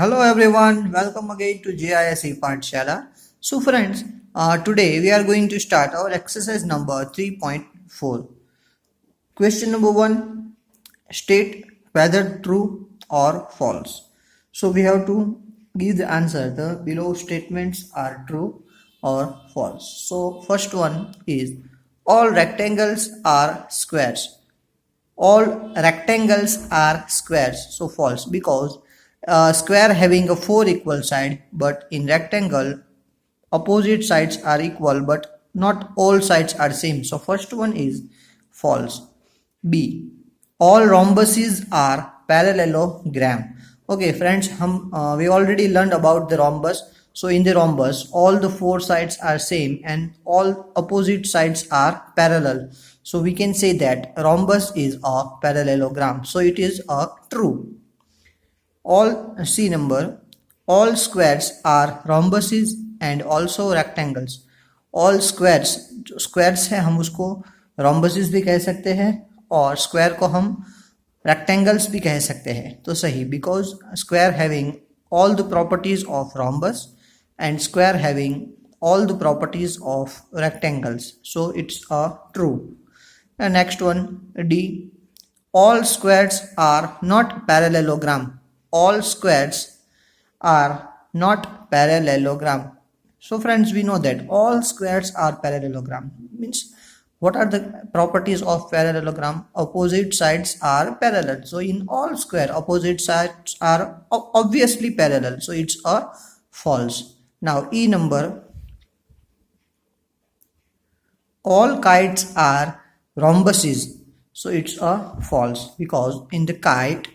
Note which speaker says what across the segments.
Speaker 1: Hello everyone, welcome again to GISE Pathshala. So friends, today we are going to start our exercise number 3.4. Question number 1, state whether true or false. So we have to give the answer. The below statements are true or false. So first one is all rectangles are squares. All rectangles are squares, so false, because square having a four equal side, but in rectangle opposite sides are equal but not all sides are same, so first one is false. B, all rhombuses are parallelogram. Okay friends, we already learned about the rhombus. So in the rhombus all the four sides are same and all opposite sides are parallel, so we can say that rhombus is a parallelogram, so it is a true. All C number, all squares are rhombuses and also rectangles. all squares है हम उसको rhombuses भी कह सकते हैं और square को हम rectangles भी कह सकते हैं, तो सही, because square having all the properties of rhombus and square having all the properties of rectangles, so it's a true. And next one, D, all squares are not parallelogram. All squares are not parallelogram. So friends, we know that all squares are parallelogram. Means what are the properties of parallelogram? Opposite sides are parallel. So in all square, opposite sides are obviously parallel. So it's a false. Now E number, all kites are rhombuses, so it's a false, because in the kite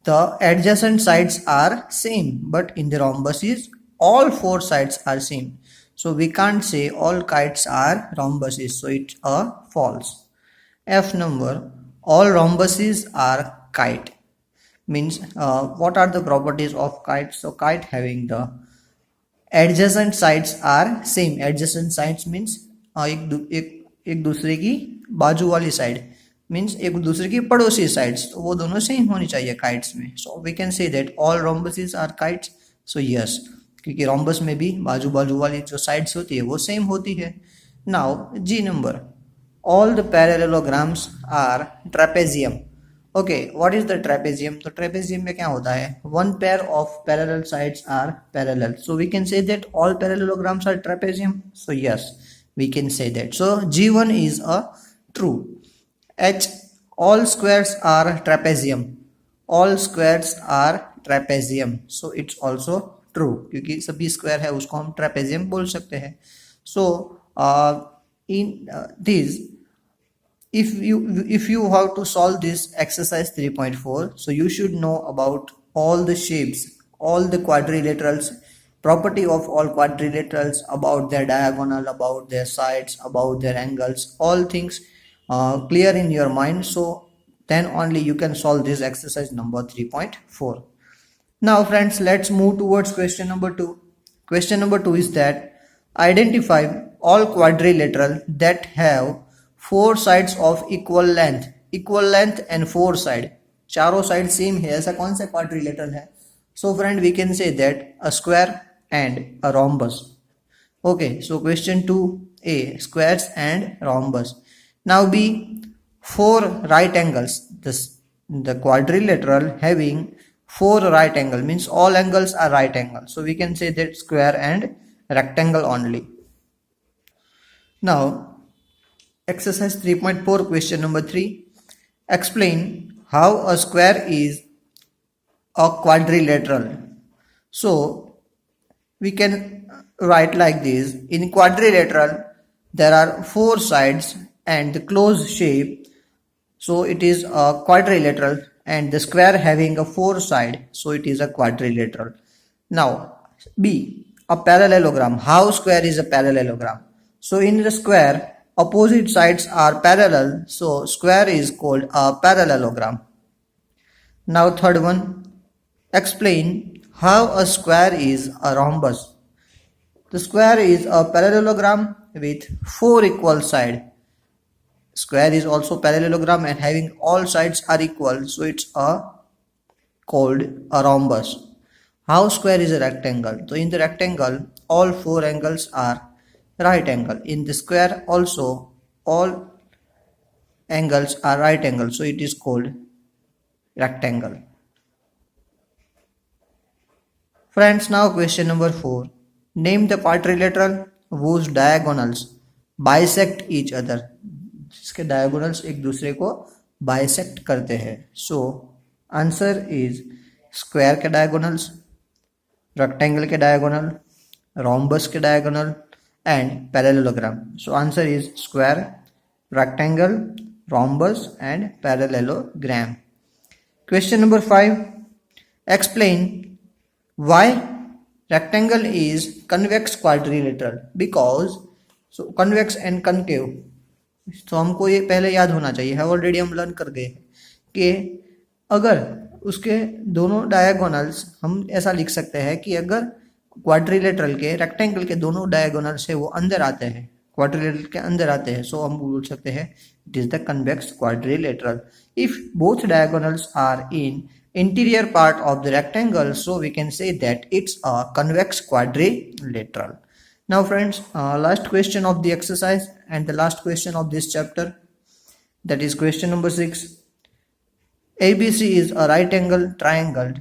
Speaker 1: the adjacent sides are same, but in the rhombuses all four sides are same, so we can't say all kites are rhombuses, so it's a false. F number, all rhombuses are kite, means what are the properties of kite? So kite having the adjacent sides are same. Adjacent sides means एक दूसरे की बाजू वाली side, means एक दूसरे की पड़ोसी sides, तो वो दोनों सेम होनी चाहिए काइट्स में. So we can say that all rhombuses are kites. So yes, क्योंकि रोम्बस में भी बाजू बाजू वाली जो साइड्स होती है वो सेम होती है. Now G number, all the parallelograms are trapezium. Okay, what is the trapezium? तो ट्रेपेजियम में क्या होता है? One pair of parallel sides are parallel, so we can say that all parallelograms are trapezium. So yes, we can say that. So G1 is a true. H, all squares are trapezium. All squares are trapezium, so it's also true, क्योंकि सभी square है उसको हम trapezium बोल सकते हैं. So in this, if you have to solve this exercise 3.4, so you should know about all the shapes, all the quadrilaterals, property of all quadrilaterals, about their diagonal, about their sides, about their angles, all things clear in your mind, so then only you can solve this exercise number 3.4. Now friends, let's move towards question number 2. Question number 2 is that identify all quadrilateral that have four sides of equal length and four side. चारों side same है, ऐसा कौन सा quadrilateral है? So friend, we can say that a square and a rhombus. Okay, so question 2a, squares and rhombus. Now B, four right angles. The quadrilateral having four right angle means all angles are right angle, so we can say that square and rectangle only. Now exercise 3.4, question number 3, explain how a square is a quadrilateral. So we can write like this: in quadrilateral there are four sides and the closed shape, so it is a quadrilateral, and the square having a four side, so it is a quadrilateral. Now B, a parallelogram. How square is a parallelogram? So in the square opposite sides are parallel, so square is called a parallelogram. Now third one, explain how a square is a rhombus. The square is a parallelogram with four equal sides. Square is also parallelogram and having all sides are equal, so it's called a rhombus. How square is a rectangle? So in the rectangle, all four angles are right angle. In the square also, all angles are right angle. So it is called rectangle. Friends, now question number 4. Name the quadrilateral whose diagonals bisect each other. इसके diagonals एक दूसरे को bisect करते हैं. So answer is square के diagonals, rectangle के diagonal, rhombus के diagonal and parallelogram. So answer is square, rectangle, rhombus and parallelogram. Question number 5. Explain why rectangle is convex quadrilateral. Because so convex and concave, तो हमको ये पहले याद होना चाहिए है, ऑलरेडी हम लर्न कर गए कि अगर उसके दोनों डायगोनल्स हम ऐसा लिख सकते हैं कि अगर क्वाड्रिलेटरल के रेक्टेंगल के दोनों डायगोनल्स है वो अंदर आते हैं, क्वाड्रिलेटरल के अंदर आते हैं, सो हम बोल सकते हैं it is the convex quadrilateral. If both diagonals are in interior part of the rectangle, so we can say that it's a convex quadrilateral. Now friends, last question of the exercise and the last question of this chapter, that is question number 6. ABC is a right angle triangle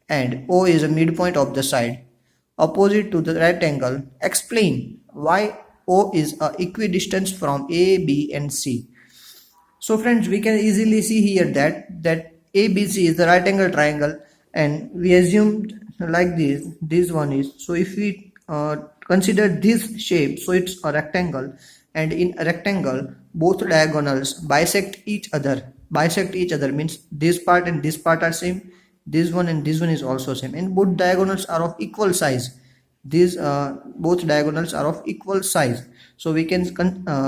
Speaker 1: and O is a midpoint of the side opposite to the right angle. Explain why O is a equidistance from A, B and C. So friends, we can easily see here that ABC is the right angle triangle and we assumed like this one is, so if we consider this shape, so it's a rectangle and in a rectangle both diagonals bisect each other. Bisect each other means this part and this part are same, this one and this one is also same, and both diagonals are of equal size. These both diagonals are of equal size, so we can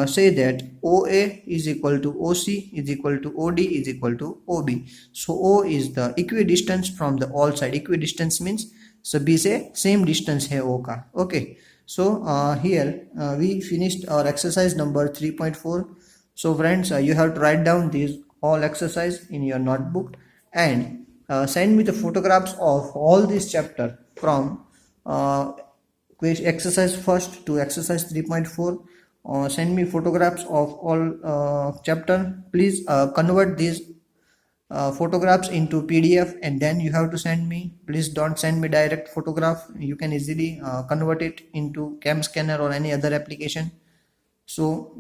Speaker 1: say that OA is equal to OC is equal to OD is equal to OB. So O is the equidistance from the all side. Equidistance means सभी से same distance है O का. Okay, so here we finished our exercise number 3.4. So friends, you have to write down these all exercise in your notebook and send me the photographs of all this chapter from exercise first to exercise 3.4. Send me photographs of all chapter. Please convert these photographs into PDF and then you have to send me. Please don't send me direct photograph. You can easily convert it into cam scanner or any other application. So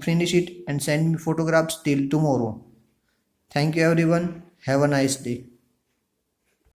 Speaker 1: finish it and send me photographs till tomorrow. Thank you everyone. Have a nice day.